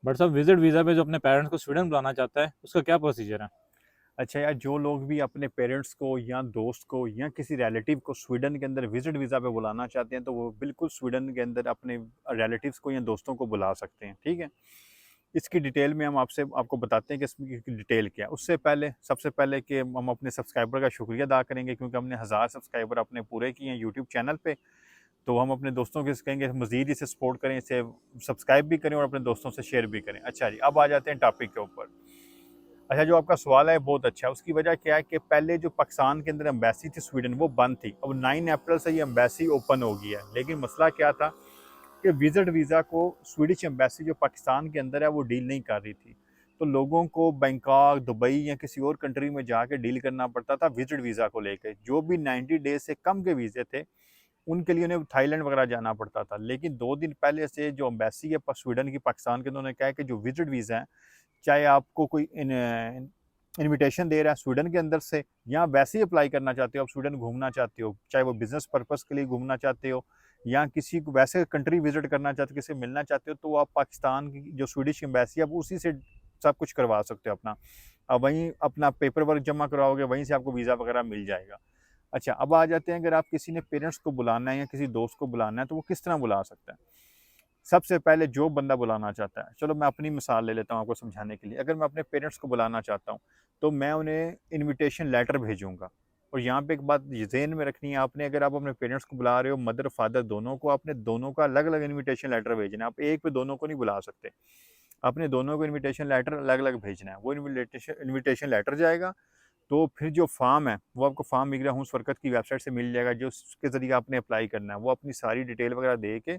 But साहब visit visa पे जो अपने पेरेंट्स को स्वीडन बुलाना चाहता है उसका क्या प्रोसीजर है? अच्छा यार, जो लोग भी अपने पेरेंट्स को या दोस्त को या किसी रिलेटिव को स्वीडन के अंदर विजिट वीज़ा पे बुलाना चाहते हैं, तो वो बिल्कुल स्वीडन के अंदर अपने रिलेटिव्स को या दोस्तों को बुला सकते हैं, ठीक है। इसकी डिटेल में हम आपको बताते हैं कि इसकी डिटेल क्या है। उससे पहले सबसे पहले कि हम अपने सब्सक्राइबर का शुक्रिया अदा करेंगे, क्योंकि हमने 1000 सब्सक्राइबर अपने पूरे किए हैं यूट्यूब चैनल पे। तो हम अपने दोस्तों को कहेंगे मज़ीद इसे सपोर्ट करें, इसे सब्सक्राइब भी करें और अपने दोस्तों से शेयर भी करें। अच्छा जी, अब आ जाते हैं टॉपिक के ऊपर। अच्छा, जो आपका सवाल है बहुत अच्छा है। उसकी वजह क्या है कि पहले जो पाकिस्तान के अंदर एम्बेसी थी स्वीडन, वो बंद थी। अब 9 अप्रैल से ये एम्बेसी ओपन हो गई है, लेकिन मसला क्या था कि विजिट वीज़ा को स्वीडिश एम्बेसी जो पाकिस्तान के अंदर है वो डील नहीं कर रही थी। तो लोगों को बैंकॉक, दुबई या किसी और कंट्री में जाके डील करना पड़ता था विजिट वीज़ा को लेकर। जो भी 90 डेज से कम के वीज़े थे उनके लिए उन्हें थाईलैंड वगैरह जाना पड़ता था। लेकिन 2 दिन पहले से जो एम्बेसी है स्वीडन की पाकिस्तान के, उन्होंने कहा है कि जो विजिट वीज़ा है, चाहे आपको कोई इनविटेशन दे रहा है स्वीडन के अंदर से, या वैसे ही अप्लाई करना चाहते हो, आप स्वीडन घूमना चाहते हो, चाहे वो बिजनेस पर्पस के लिए घूमना चाहते हो या किसी को वैसे कंट्री विजिट करना चाहते हो, किसी से मिलना चाहते हो, तो आप पाकिस्तान की जो स्वीडिश एम्बेसी है, आप उसी से सब कुछ करवा सकते हो अपना। अब वहीं अपना पेपर वर्क जमा कराओगे, वहीं से आपको वीज़ा वगैरह मिल जाएगा। अच्छा, अब आ जाते हैं, अगर आप किसी ने पेरेंट्स को बुलाना है या किसी दोस्त को बुलाना है, तो वो किस तरह बुला सकता है। सबसे पहले जो बंदा बुलाना चाहता है, चलो मैं अपनी मिसाल ले लेता हूँ आपको समझाने के लिए। अगर मैं अपने पेरेंट्स को बुलाना चाहता हूँ, तो मैं उन्हें इनविटेशन लेटर भेजूँगा। और यहाँ पे एक बात ये ज़हन में रखनी है आपने, अगर आप अपने पेरेंट्स को बुला रहे हो, मदर, फादर दोनों को, आपने दोनों का अलग-अलग इनविटेशन लेटर भेजना है। आप एक पे दोनों को नहीं बुला सकते। आपने दोनों को इनविटेशन लेटर अलग-अलग भेजना है। वो इनविटेशन इनविटेशन लेटर जाएगा, तो फिर जो फॉर्म है, वो आपको फॉर्म मिग्रा हूस वर्कत की वेबसाइट से मिल जाएगा, जो उसके ज़रिए आपने अप्लाई करना है। वो अपनी सारी डिटेल वगैरह दे के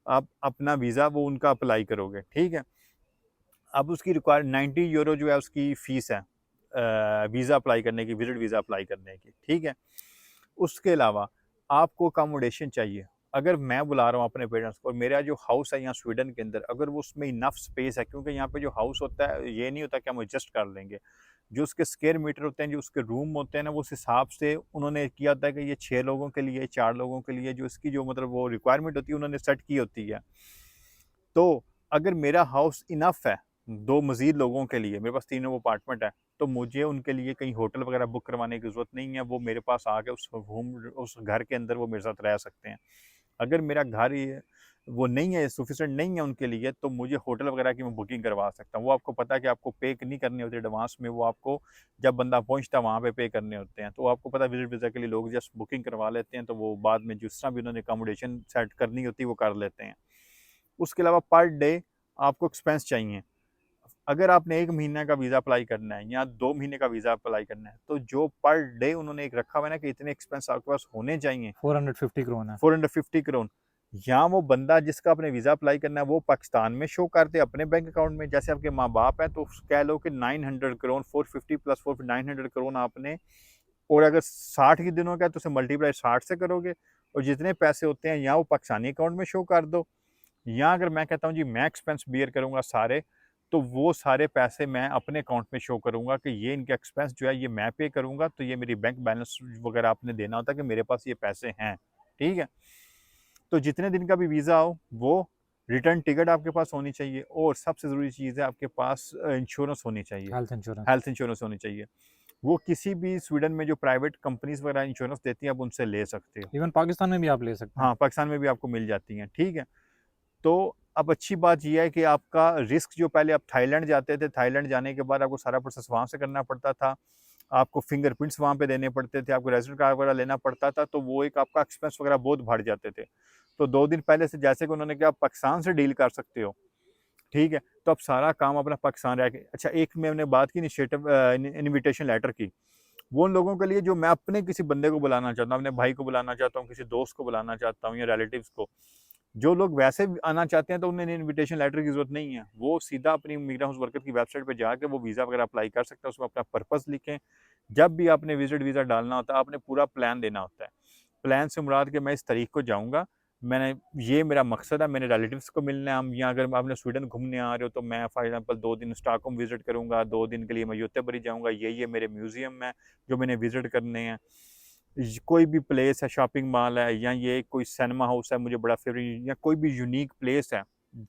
आप अपना वीज़ा वो उनका अप्लाई करोगे, ठीक है। अब उसकी रिक्वायर 90 यूरो जो है उसकी फ़ीस है वीज़ा अप्लाई करने की, विजिट वीज़ा अप्लाई करने की, ठीक है। उसके अलावा आपको अकोमोडेशन चाहिए। अगर मैं बुला रहा हूँ अपने पेरेंट्स को और मेरा जो हाउस है यहाँ स्वीडन के अंदर, अगर वो उसमें इनफ स्पेस है, क्योंकि यहाँ पे जो हाउस होता है ये नहीं होता कि हम एडजस्ट कर लेंगे। जो उसके स्क्वायर मीटर होते हैं, जो उसके रूम होते हैं ना, वो उस हिसाब से उन्होंने किया होता है कि ये 6 लोगों के लिए, 4 लोगों के लिए, जो इसकी जो मतलब वो रिक्वायरमेंट होती है उन्होंने सेट की होती है। तो अगर मेरा हाउस इनफ है 2 मज़ीद लोगों के लिए, मेरे पास तीनों अपार्टमेंट है, तो मुझे उनके लिए कहीं होटल वगैरह बुक करवाने की ज़रूरत नहीं है। वो मेरे पास आके उस घर के अंदर वो मेरे साथ रह सकते हैं। अगर मेरा घर ये वो नहीं है, सफिशिएंट नहीं है उनके लिए, तो मुझे होटल वगैरह की मैं बुकिंग करवा सकता हूँ। वो आपको पता है कि आपको पे नहीं करनी होती एडवांस में, वो आपको जब बंदा पहुँचता है वहाँ पे करने होते हैं। तो आपको पता है विज़िट वीज़ा के लिए लोग जस्ट बुकिंग करवा लेते हैं, तो वो बाद में जिस तरह भी उन्होंने अकोमोडेशन सेट करनी होती है वो कर लेते हैं। उसके अलावा पर डे आपको एक्सपेंस चाहिए। अगर आपने 1 महीने का वीज़ा अप्लाई करना है या 2 महीने का वीज़ा अप्लाई करना है, तो जो पर डे उन्होंने एक रखा हुआ है ना कि इतने एक्सपेंस आपके पास होने चाहिए, 450 क्रोन है। 450 करोड़, या वो बंदा जिसका आपने वीज़ा अप्लाई करना है वो पाकिस्तान में शो करते अपने बैंक अकाउंट में, जैसे आपके माँ बाप हैं, तो कह लो कि 900 करोड़, 450 प्लस 4 900 करोड़ आपने। और अगर 60 के दिनों का है तो उसे मल्टीप्लाई 60 से करोगे, और जितने पैसे होते हैं या वो पाकिस्तानी अकाउंट में शो कर दो, या अगर मैं कहता हूँ जी मैं एक्सपेंस बियर करूँगा सारे, तो वो सारे पैसे मैं अपने अकाउंट में शो करूँगा कि ये इनके एक्सपेंस जो है ये मैं पे करूँगा, तो ये मेरी बैंक बैलेंस वगैरह आपने देना होता है कि मेरे पास ये पैसे हैं, ठीक है। तो जितने दिन का भी वीज़ा हो, वो रिटर्न टिकट आपके पास होनी चाहिए, और सबसे ज़रूरी चीज़ है आपके पास इंश्योरेंस होनी चाहिए, हेल्थ इंश्योरेंस। हेल्थ इंश्योरेंस होनी चाहिए। वो किसी भी स्वीडन में जो प्राइवेट कंपनीज़ वगैरह इंश्योरेंस देती हैं, आप उनसे ले सकते हो। इवन पाकिस्तान में भी आप ले सकते हैं। हाँ, पाकिस्तान में भी आपको मिल जाती हैं, ठीक है। तो अब अच्छी बात ये है कि आपका रिस्क जो पहले आप थाईलैंड जाते थे, थाईलैंड जाने के बाद आपको सारा प्रोसेस वहाँ से करना पड़ता था। आपको फिंगरप्रिंट्स वहाँ पे देने पड़ते थे, आपको रेज़िडेंट कार्ड वगैरह लेना पड़ता था, तो वो एक आपका एक्सपेंस वगैरह बहुत बढ़ जाते थे। तो 2 दिन पहले से जैसे कि उन्होंने कहा आप पाकिस्तान से डील कर सकते हो, ठीक है? तो अब सारा काम अपना पाकिस्तान रह के अच्छा, एक मैंने बात की इनिशिएटिव इन्विटेशन लेटर की। वो उन लोगों के लिए जो मैं अपने किसी बंदे को बुलाना चाहता हूँ, अपने भाई को बुलाना चाहता हूँ, किसी दोस्त को बुलाना चाहता हूँ या रिलेटिव्स को। जो लोग वैसे भी आना चाहते हैं तो उन्हें इनविटेशन लेटर की ज़रूरत नहीं है। वो सीधा अपनी मीरा हाउस वर्कर की वेबसाइट पे जाके वो वीज़ा वगैरह अप्लाई कर सकते हैं, उसमें अपना पर्पस लिखें। जब भी आपने विज़िट वीज़ा डालना होता है, आपने पूरा प्लान देना होता है। प्लान से मुराद कि मैं इस तारीख को जाऊँगा, मैंने ये मेरा मकसद है, मेरे रिलेटिव्स को मिलना है हम, या अगर आपने स्वीडन घूमने आ रहे हो तो मैं फॉर एग्ज़ाम्पल 2 दिन स्टॉकहोम विज़िट करूँगा, 2 दिन के लिए मैं göteborg जाऊँगा, ये मेरे म्यूज़ियम हैं जो मैंने विज़िट करने हैं। कोई भी प्लेस है, शॉपिंग मॉल है, या ये कोई सिनेमा हाउस है मुझे बड़ा फेवरेट, या कोई भी यूनिक प्लेस है,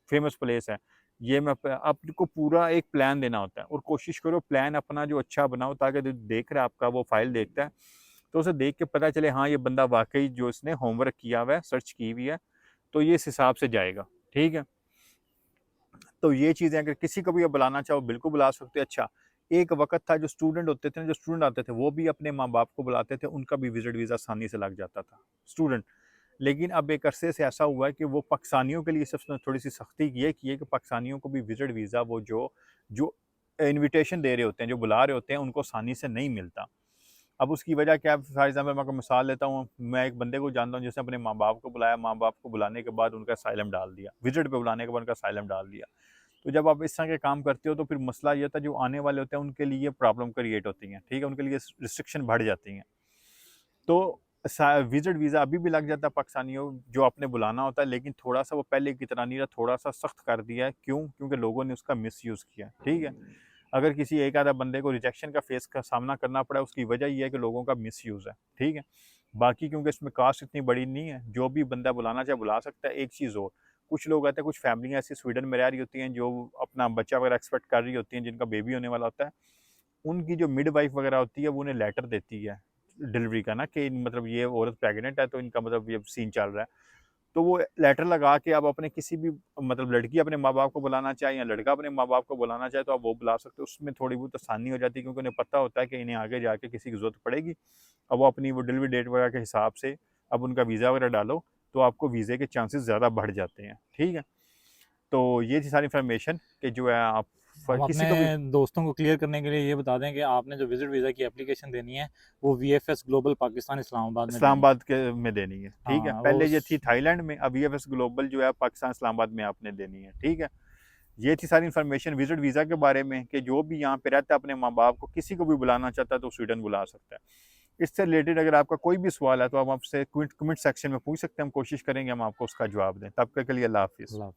फेमस प्लेस है, ये मैं आपको पूरा एक प्लान देना होता है, और कोशिश करो प्लान अपना जो अच्छा बनाओ, ताकि जो देख रहा है आपका वो फाइल देखता है तो उसे देख के पता चले हाँ ये बंदा वाकई जो इसने होमवर्क किया हुआ है, सर्च की हुई है, तो ये इस हिसाब से जाएगा। ठीक है, तो ये चीज़ें अगर किसी को भी आप बुलाना चाहो बिल्कुल बुला सकते हो। अच्छा, एक वक्त था जो स्टूडेंट होते थे ना, जो स्टूडेंट आते थे वो भी अपने माँ बाप को बुलाते थे, उनका भी विजिट वीज़ा आसानी से लग जाता था स्टूडेंट। लेकिन अब एक अरसे से ऐसा हुआ है कि वो पाकिस्तानियों के लिए सबसे थोड़ी सी सख्ती ये की है कि पाकिस्तानियों को भी विजिट वीज़ा वो जो जो इनविटेशन दे रहे होते हैं, जो बुला रहे होते हैं, उनको आसानी से नहीं मिलता। अब उसकी वजह क्या है? फॉर एग्जाम्पल मैं आपको मिसाल लेता हूँ, मैं एक बंदे को जानता हूँ जिसने अपने माँ बाप को बुलाया, माँ बाप को बुलाने के बाद उनका असाइलम डाल दिया, विजिट पे बुलाने के बाद उनका असाइलम डाल दिया। तो जब आप इस तरह के काम करते हो तो फिर मसला ये होता है जो आने वाले होते हैं उनके लिए प्रॉब्लम क्रिएट होती हैं। ठीक है, उनके लिए रिस्ट्रिक्शन बढ़ जाती हैं। तो विजिट वीज़ा अभी भी लग जाता है पाकिस्तानियों जो आपने बुलाना होता है, लेकिन थोड़ा सा वो पहले की तरह नहीं रहा, थोड़ा सा सख्त कर दिया है। क्यों? क्योंकि लोगों ने उसका मिस यूज़ किया। ठीक है, अगर किसी एक आधा बंदे को रिजेक्शन का फेस का सामना करना पड़ा, उसकी वजह ये है कि लोगों का मिस यूज़ है। ठीक है, बाकी क्योंकि इसमें कास्ट इतनी बड़ी नहीं है, जो भी बंदा बुलाना चाहे बुला सकता है। एक चीज़ और, कुछ लोग आते हैं, कुछ फैमिलियाँ ऐसी स्वीडन में रह रही होती हैं जो अपना बच्चा वगैरह एक्सपेक्ट कर रही होती हैं, जिनका बेबी होने वाला होता है। उनकी जो मिडवाइफ वगैरह होती है वो उन्हें लेटर देती है डिलीवरी का ना, कि मतलब ये औरत प्रेग्नेंट है, तो इनका मतलब ये सीन चल रहा है। तो वो लेटर लगा के आप अपने किसी भी मतलब लड़की अपने माँ बाप को बुलाना चाहे या लड़का अपने माँ बाप को बुलाना चाहे तो आप वो बुला सकते हो। उसमें थोड़ी बहुत आसानी हो जाती है, क्योंकि उन्हें पता होता है कि इन्हें आगे जाके किसी की ज़रूरत पड़ेगी। अब वो अपनी वो डिलीवरी डेट वगैरह के हिसाब से अब उनका वीज़ा वगैरह डालो, तो आपको वीज़े के चांसेस ज़्यादा बढ़ जाते हैं। ठीक है, तो ये थी सारी इन्फॉर्मेशन कि जो है आप हम अपने किसी को भी दोस्तों को क्लियर करने के लिए ये बता दें कि आपने जो विजिट वीज़ा की एप्लीकेशन देनी है वो VFS ग्लोबल पाकिस्तान इस्लामाबाद में देनी है। इस्लामाबाद के में देनी है। ठीक है, हाँ वो पहले ये थी थाईलैंड में, अब वीएफएस ग्लोबल जो है पाकिस्तान इस्लामाबाद में आपने देनी है। ठीक है, ये थी सारी इन्फॉर्मेशन विजिट वीज़ा के बारे में, कि जो भी यहाँ पे रहता है अपने माँ बाप को किसी को भी बुलाना चाहता है तो स्वीडन बुला सकता है। इससे रिलेटेड अगर आपका कोई भी सवाल है तो आप हमसे कमेंट सेक्शन में पूछ सकते हैं, हम कोशिश करेंगे हम आपको उसका जवाब दें। तब तक के लिए अल्लाह हाफिज़। अल्लाह